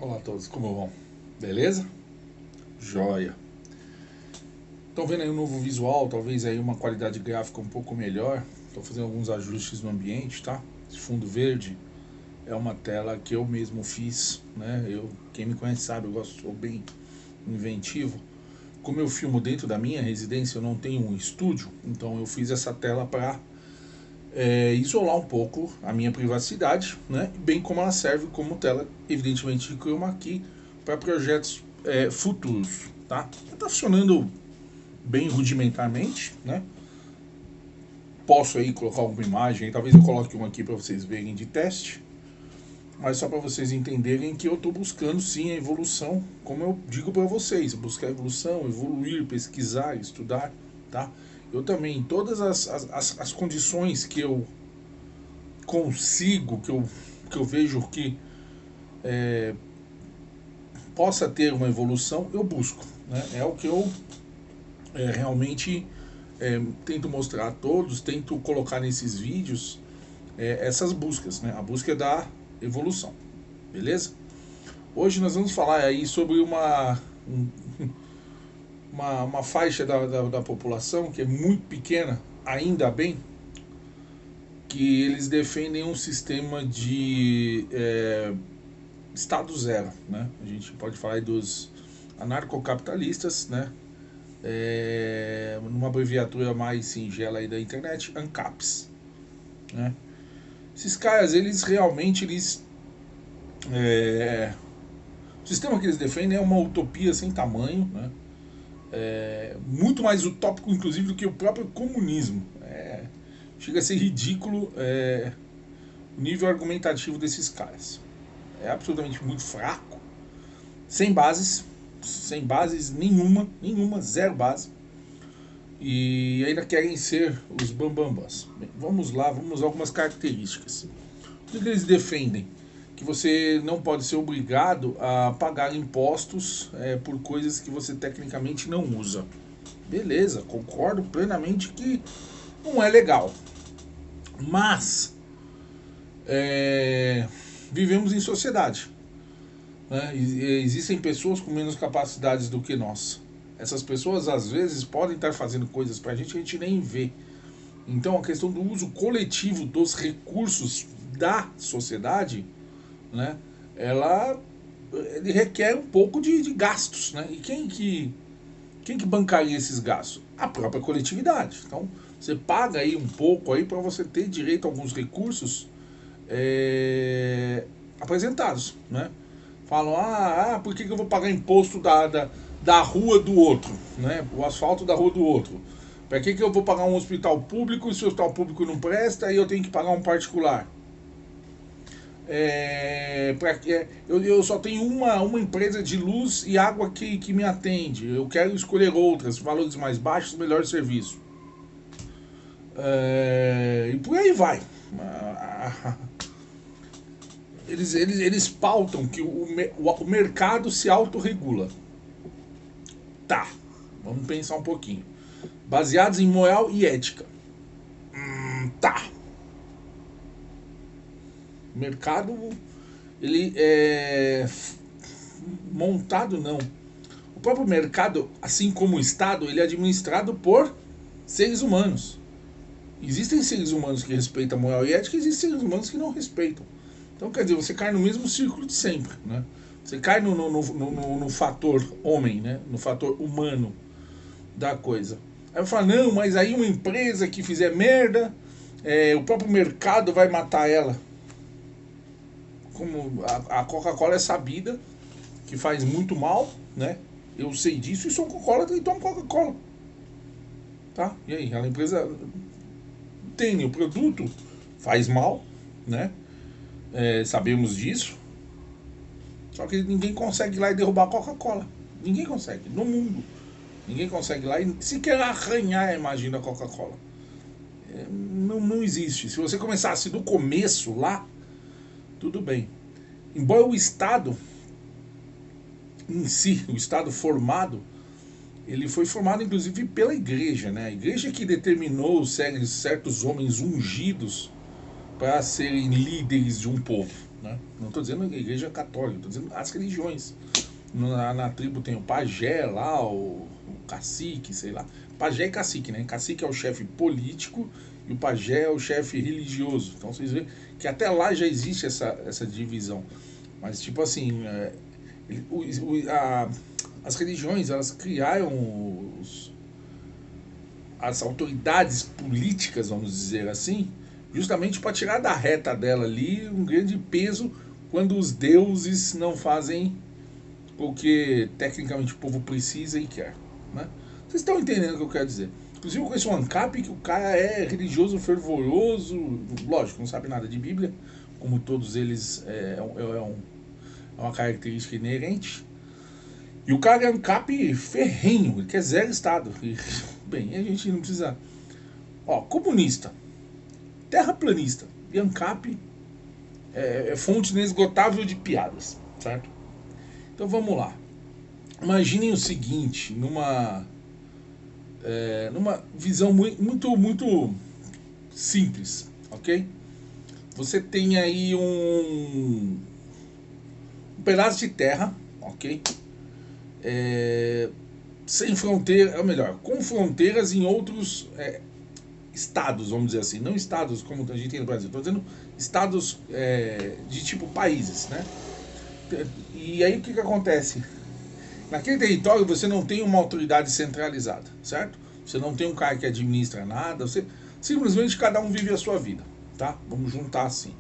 Olá a todos, como vão? Beleza? Joia. Estão vendo aí um novo visual, talvez aí uma qualidade gráfica um pouco melhor. Estou fazendo alguns ajustes no ambiente, tá? Esse fundo verde é uma tela que eu mesmo fiz, né? Quem me conhece sabe, sou bem inventivo. Como eu filmo dentro da minha residência, eu não tenho um estúdio, então eu fiz essa tela para isolar um pouco a minha privacidade, né? Bem como ela serve como tela, evidentemente, de chroma key para projetos futuros, tá? Está funcionando bem rudimentarmente, né? Posso aí colocar alguma imagem, talvez eu coloque uma aqui para vocês verem de teste, mas só para vocês entenderem que eu estou buscando sim a evolução, como eu digo para vocês, buscar evolução, evoluir, pesquisar, estudar, tá? Eu também, todas as condições que eu consigo, que eu vejo que possa ter uma evolução, eu busco, né? É o que eu realmente tento mostrar a todos, tento colocar nesses vídeos essas buscas, né? A busca da evolução, beleza? Hoje nós vamos falar aí sobre uma faixa da população que é muito pequena, ainda bem, que eles defendem um sistema de Estado zero, né? A gente pode falar aí dos anarcocapitalistas, né? Numa abreviatura mais singela aí da internet, ANCAPs, né? Esses caras, eles realmente, o sistema que eles defendem é uma utopia sem tamanho, né? Muito mais utópico, inclusive, do que o próprio comunismo. Chega a ser ridículo o nível argumentativo desses caras. É absolutamente muito fraco, sem bases nenhuma, zero base. E ainda querem ser os bambambas. Bem, vamos lá, vamos usar algumas características. O que eles defendem? Que você não pode ser obrigado a pagar impostos por coisas que você tecnicamente não usa. Beleza, concordo plenamente que não é legal. Mas vivemos em sociedade, né? Existem pessoas com menos capacidades do que nós. Essas pessoas às vezes podem estar fazendo coisas pra gente que a gente nem vê. Então a questão do uso coletivo dos recursos da sociedade, né, ele requer um pouco de gastos, né? E quem que bancaria esses gastos? A própria coletividade. Então você paga aí um pouco aí para você ter direito a alguns recursos apresentados, né? Falam, por que eu vou pagar imposto da rua do outro, né? O asfalto da rua do outro. Para que eu vou pagar um hospital público se o hospital público não presta e eu tenho que pagar um particular? Eu só tenho uma empresa de luz e água que me atende. Eu quero escolher outras, valores mais baixos, melhor serviço. E por aí vai. Eles pautam que o mercado se autorregula. Tá, vamos pensar um pouquinho. Baseados em moral e ética. Tá. O mercado, ele é montado, não. O próprio mercado, assim como o Estado, ele é administrado por seres humanos. Existem seres humanos que respeitam a moral e ética, e existem seres humanos que não respeitam. Então, quer dizer, você cai no mesmo círculo de sempre, né? Você cai no fator homem, né? No fator humano da coisa. Aí eu falo, não, mas aí uma empresa que fizer merda, o próprio mercado vai matar ela. Como a Coca-Cola é sabida que faz muito mal, né? Eu sei disso e sou Coca-Cola e tomo Coca-Cola. Tá? E aí, a empresa tem o produto, faz mal, né? Sabemos disso. Só que ninguém consegue ir lá e derrubar a Coca-Cola. Ninguém consegue, no mundo. Ninguém consegue ir lá e sequer arranhar a imagem da Coca-Cola. Não existe. Se você começasse do começo lá, tudo bem. Embora o Estado em si, o Estado formado, ele foi formado inclusive pela igreja, né? A igreja que determinou certos homens ungidos para serem líderes de um povo, né? Não estou dizendo a igreja católica, estou dizendo as religiões. Na tribo tem o pajé lá, o cacique, sei lá. Pajé e cacique, né? Cacique é o chefe político e o pajé é o chefe religioso. Então vocês veem que até lá já existe essa divisão. Mas tipo assim, as religiões, elas criaram as autoridades políticas, vamos dizer assim, justamente para tirar da reta dela ali um grande peso quando os deuses não fazem o que tecnicamente o povo precisa e quer, né? Vocês estão entendendo o que eu quero dizer? Inclusive eu conheço um ANCAP que o cara é religioso, fervoroso, lógico, não sabe nada de Bíblia, como todos eles é uma característica inerente. E o cara é ANCAP ferrenho, ele quer zero Estado. E, bem, a gente não precisa... Ó, comunista, terraplanista e ANCAP é fonte inesgotável de piadas, certo? Então vamos lá. Imaginem o seguinte, numa visão muito simples, ok? Você tem aí um pedaço de terra, ok? Sem fronteira, ou melhor, com fronteiras em outros estados, vamos dizer assim, não estados como a gente tem no Brasil, estou dizendo estados de tipo países, né? E aí o que acontece? Naquele território você não tem uma autoridade centralizada, certo? Você não tem um cara que administra nada, você simplesmente cada um vive a sua vida, tá? Vamos juntar assim.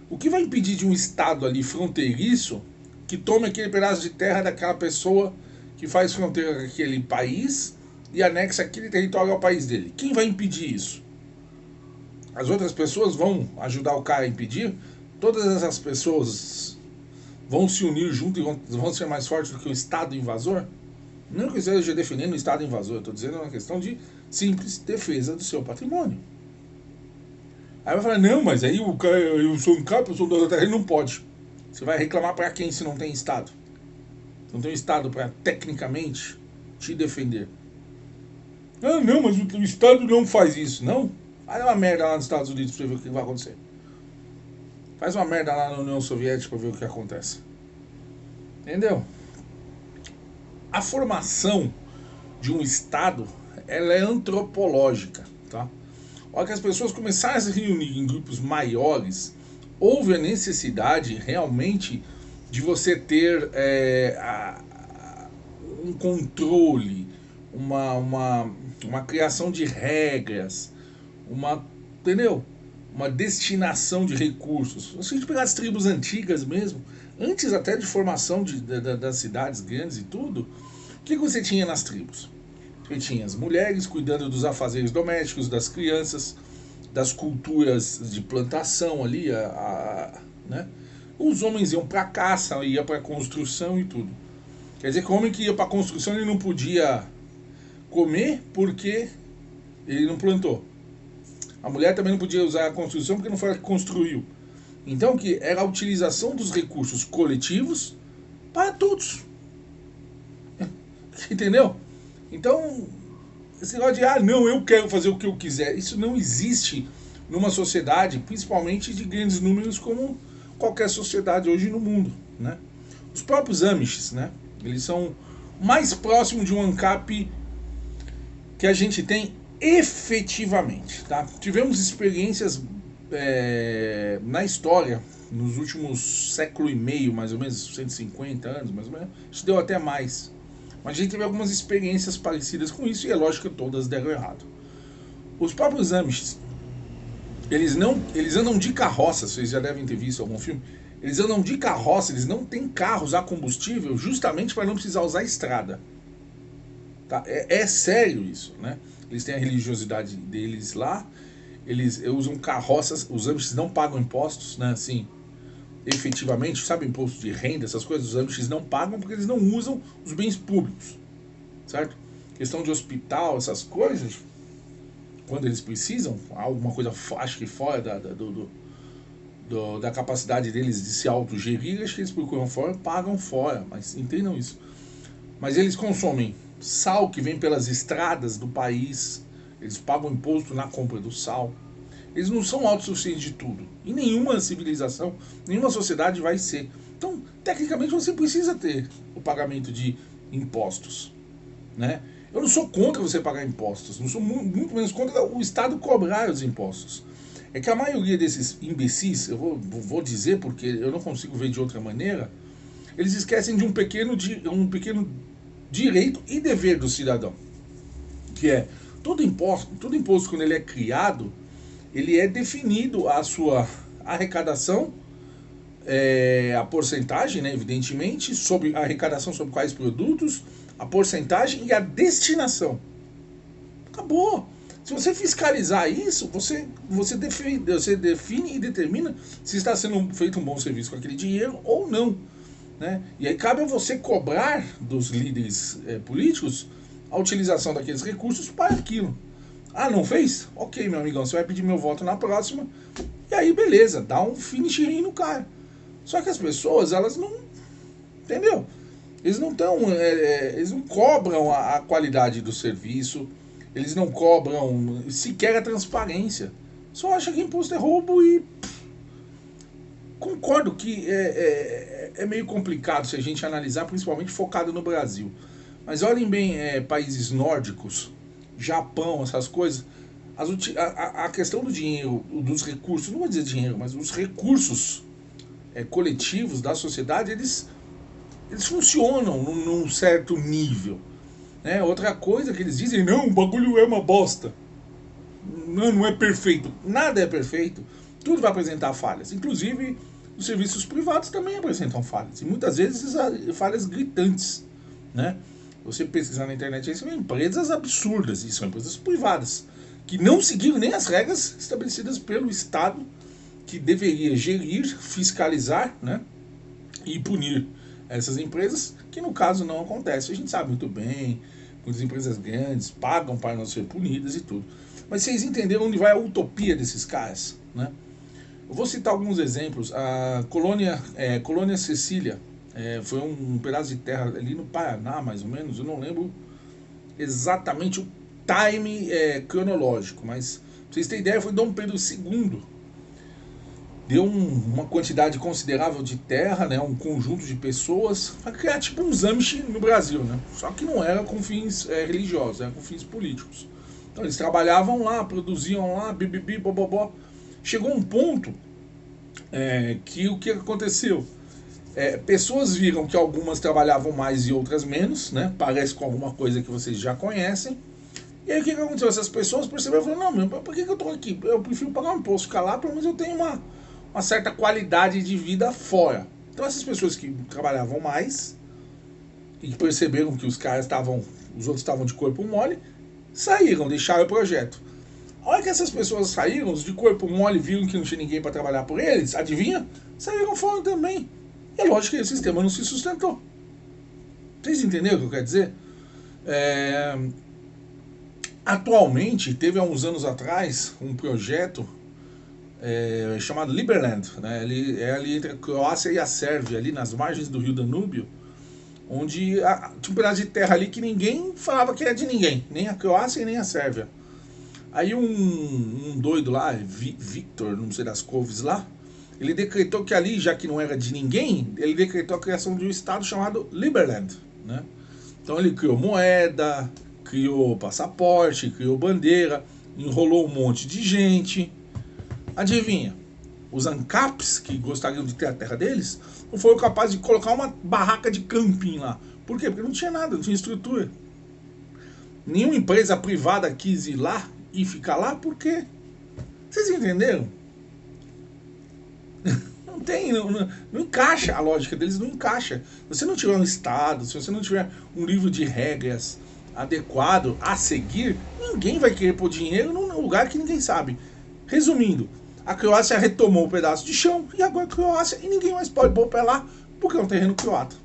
O que vai impedir de um estado ali fronteiriço que tome aquele pedaço de terra daquela pessoa que faz fronteira com aquele país e anexa aquele território ao país dele? Quem vai impedir isso? As outras pessoas vão ajudar o cara a impedir? Todas essas pessoas vão se unir junto e vão ser mais fortes do que o Estado invasor? Não que eu esteja defendendo o Estado invasor, eu estou dizendo uma questão de simples defesa do seu patrimônio. Aí vai falar, não, mas aí o cara, eu sou um capa, eu sou dono da terra, ele não pode. Você vai reclamar para quem se não tem Estado? Não tem Estado para, tecnicamente, te defender. Ah, não, mas o Estado não faz isso, não? Faz uma merda lá nos Estados Unidos para ver o que vai acontecer. Faz uma merda lá na União Soviética para ver o que acontece. Entendeu? A formação de um Estado, ela é antropológica, tá? A hora que as pessoas começarem a se reunir em grupos maiores, houve a necessidade realmente de você ter um controle, uma criação de regras, entendeu? Uma destinação de recursos. Se a gente pegar as tribos antigas mesmo, antes até de formação das cidades grandes e tudo, o que você tinha nas tribos? Você tinha as mulheres cuidando dos afazeres domésticos, das crianças, das culturas de plantação ali, né? Os homens iam para caça, iam para construção e tudo. Quer dizer que o homem que ia para construção ele não podia comer porque ele não plantou. A mulher também não podia usar a construção porque não foi ela que construiu. Então que era a utilização dos recursos coletivos para todos. Entendeu? Então, esse negócio de, não, eu quero fazer o que eu quiser, isso não existe numa sociedade, principalmente de grandes números como qualquer sociedade hoje no mundo, né? Os próprios Amishes, né? Eles são mais próximos de um ANCAP que a gente tem efetivamente, tá? Tivemos experiências na história, nos últimos século e meio, mais ou menos, 150 anos, mais ou menos, isso deu até mais. Mas a gente teve algumas experiências parecidas com isso e é lógico que todas deram errado. Os próprios Amishes, eles andam de carroça, vocês já devem ter visto algum filme, eles andam de carroça, eles não têm carros a combustível justamente para não precisar usar a estrada. Tá? É sério isso, né? Eles têm a religiosidade deles lá, eles usam carroças, os Amishes não pagam impostos, né? Assim, efetivamente, sabe, imposto de renda, essas coisas, os Amishes não pagam porque eles não usam os bens públicos, certo? Questão de hospital, essas coisas, quando eles precisam, alguma coisa, acho que fora da capacidade deles de se autogerir, acho que eles procuram fora, pagam fora, mas entendam isso. Mas eles consomem sal que vem pelas estradas do país, eles pagam imposto na compra do sal, Eles não são autossuficientes de tudo. E nenhuma civilização, nenhuma sociedade vai ser. Então, tecnicamente, você precisa ter o pagamento de impostos, né? Eu não sou contra você pagar impostos, não sou muito menos contra o Estado cobrar os impostos. É que a maioria desses imbecis, eu vou dizer porque eu não consigo ver de outra maneira, eles esquecem de um pequeno direito e dever do cidadão, que é todo imposto quando ele é criado, ele é definido a sua arrecadação, a porcentagem, né, evidentemente, sobre a arrecadação sobre quais produtos, a porcentagem e a destinação. Acabou. Se você fiscalizar isso, você define e determina se está sendo feito um bom serviço com aquele dinheiro ou não, né? E aí cabe a você cobrar dos líderes políticos a utilização daqueles recursos para aquilo. Ah, não fez? Ok, meu amigão, você vai pedir meu voto na próxima. E aí, beleza, dá um finishing no cara. Só que as pessoas, elas não... Entendeu? Eles não eles não cobram a qualidade do serviço, eles não cobram sequer a transparência. Só acham que imposto é roubo e... Concordo que é meio complicado se a gente analisar, principalmente focado no Brasil. Mas olhem bem países nórdicos, Japão, essas coisas. A questão do dinheiro, dos recursos, não vou dizer dinheiro, mas os recursos coletivos da sociedade, eles funcionam num certo nível, né? Outra coisa que eles dizem, não, o bagulho é uma bosta. Não é perfeito. Nada é perfeito. Tudo vai apresentar falhas. Inclusive, os serviços privados também apresentam falhas. E muitas vezes falhas gritantes, né? Você pesquisar na internet, aí você vê empresas absurdas, e são empresas privadas, que não seguiram nem as regras estabelecidas pelo Estado, que deveria gerir, fiscalizar, né, e punir essas empresas, que no caso não acontece. A gente sabe muito bem, muitas empresas grandes pagam para não ser punidas e tudo. Mas vocês entenderam onde vai a utopia desses caras, né? Eu vou citar alguns exemplos. A Colônia Cecília foi um pedaço de terra ali no Paraná, mais ou menos. Eu não lembro exatamente o time cronológico, mas pra vocês terem ideia, foi Dom Pedro II. Deu uma quantidade considerável de terra, né, um conjunto de pessoas, para criar tipo um Amish no Brasil, né? Só que não era com fins religiosos, era com fins políticos. Então eles trabalhavam lá, produziam lá, bibibi, bobobó. Chegou um ponto que o que aconteceu? Pessoas viram que algumas trabalhavam mais e outras menos, né? Parece com alguma coisa que vocês já conhecem. E aí o que aconteceu? Essas pessoas perceberam e falaram, não, por que eu estou aqui? Eu prefiro pagar um imposto, ficar lá, pelo menos eu tenho uma certa qualidade de vida fora. Então essas pessoas que trabalhavam mais e que perceberam que os outros estavam de corpo mole, saíram, deixaram o projeto. A hora que essas pessoas saíram, os de corpo mole viram que não tinha ninguém para trabalhar por eles, adivinha? Saíram fora também. E é lógico que o sistema não se sustentou. Vocês entenderam o que eu quero dizer? Atualmente, teve há uns anos atrás um projeto chamado Liberland, né? Ele é ali entre a Croácia e a Sérvia, ali nas margens do rio Danúbio, onde tinha um pedaço de terra ali que ninguém falava que era de ninguém, nem a Croácia e nem a Sérvia. Aí um doido lá, Victor, não sei das couves lá, ele decretou que ali, já que não era de ninguém, ele decretou a criação de um estado chamado Liberland, né? Então ele criou moeda, criou passaporte, criou bandeira, enrolou um monte de gente. Adivinha? Os ANCAPs, que gostariam de ter a terra deles, não foram capazes de colocar uma barraca de camping lá. Por quê? Porque não tinha nada, não tinha estrutura. Nenhuma empresa privada quis ir lá e ficar lá, por quê? Vocês entenderam? Não encaixa, a lógica deles não encaixa. Se você não tiver um estado, se você não tiver um livro de regras adequado a seguir, ninguém vai querer pôr dinheiro num lugar que ninguém sabe. Resumindo, a Croácia retomou um pedaço de chão e agora a Croácia, e ninguém mais pode pôr o pé lá porque é um terreno croata,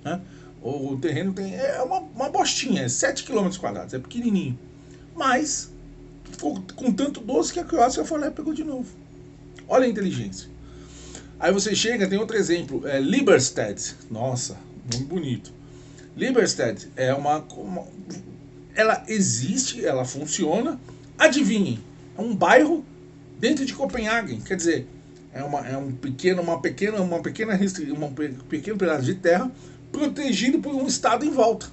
né? O terreno é uma bostinha, é 7 km quadrados, é pequenininho, mas ficou com tanto doce que a Croácia foi lá e pegou de novo. Olha a inteligência. Aí você chega, tem outro exemplo, Liberstad. Nossa, muito bonito. Liberstad é ela existe, ela funciona. Adivinhem, é um bairro dentro de Copenhague, quer dizer, um pequeno pedaço de terra protegido por um estado em volta.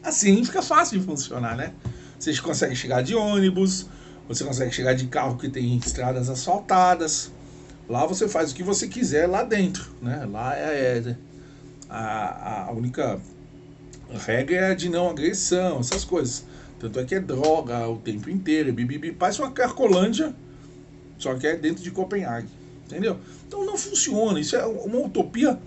Assim fica fácil de funcionar, né? Você consegue chegar de ônibus, você consegue chegar de carro que tem estradas asfaltadas. Lá você faz o que você quiser lá dentro, né? Lá a única regra é a de não agressão, essas coisas. Tanto é que é droga o tempo inteiro, bibibi, parece uma Cracolândia, só que é dentro de Copenhague, entendeu? Então não funciona, isso é uma utopia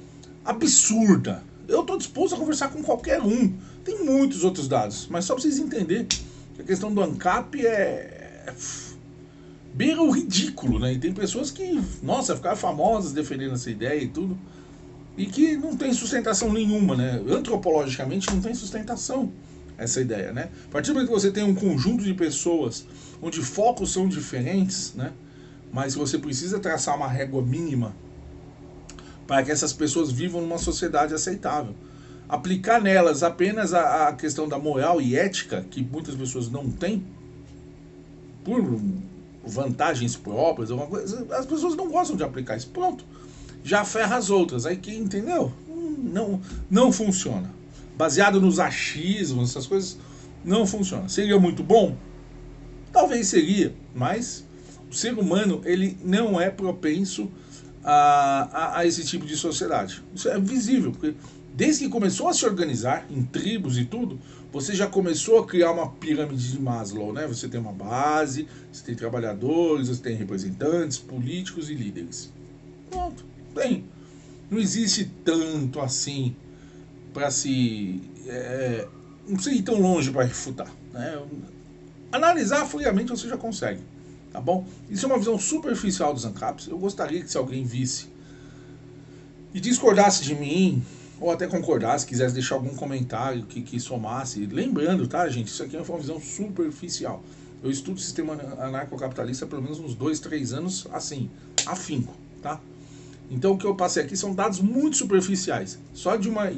absurda. Eu estou disposto a conversar com qualquer um. Tem muitos outros dados, mas só para vocês entenderem que a questão do ANCAP beira o ridículo, né? E tem pessoas que, nossa, ficaram famosas defendendo essa ideia e tudo, e que não tem sustentação nenhuma, né? Antropologicamente não tem sustentação essa ideia, né? A partir do momento que você tem um conjunto de pessoas onde focos são diferentes, né? Mas você precisa traçar uma régua mínima para que essas pessoas vivam numa sociedade aceitável. Aplicar nelas apenas a questão da moral e ética, que muitas pessoas não têm, por vantagens próprias, alguma coisa, as pessoas não gostam de aplicar isso. Pronto. Já ferra as outras. Aí que, entendeu? Não funciona. Baseado nos achismos, essas coisas, não funciona. Seria muito bom? Talvez seria, mas o ser humano, ele não é propenso a esse tipo de sociedade. Isso é visível, porque desde que começou a se organizar em tribos e tudo, você já começou a criar uma pirâmide de Maslow, né? Você tem uma base, você tem trabalhadores, você tem representantes, políticos e líderes. Pronto, tem. Não existe tanto assim para se... não precisa ir tão longe para refutar, né? Analisar friamente você já consegue, tá bom? Isso é uma visão superficial dos ANCAPs. Eu gostaria que se alguém visse e discordasse de mim, ou até concordasse, quisesse deixar algum comentário que somasse. Lembrando, tá, gente? Isso aqui é uma visão superficial. Eu estudo o sistema anarcocapitalista há pelo menos uns 2, 3 anos, assim, afinco, tá? Então o que eu passei aqui são dados muito superficiais, só de uma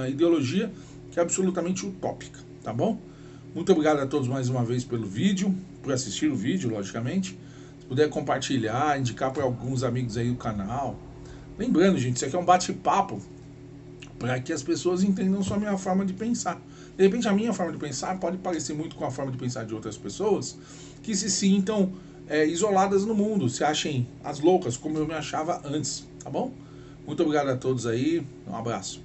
ideologia que é absolutamente utópica, tá bom? Muito obrigado a todos mais uma vez pelo vídeo, por assistir o vídeo, logicamente. Se puder compartilhar, indicar para alguns amigos aí do canal. Lembrando, gente, isso aqui é um bate-papo para que as pessoas entendam só a minha forma de pensar. De repente a minha forma de pensar pode parecer muito com a forma de pensar de outras pessoas que se sintam isoladas no mundo, se achem as loucas, como eu me achava antes, tá bom? Muito obrigado a todos aí, um abraço.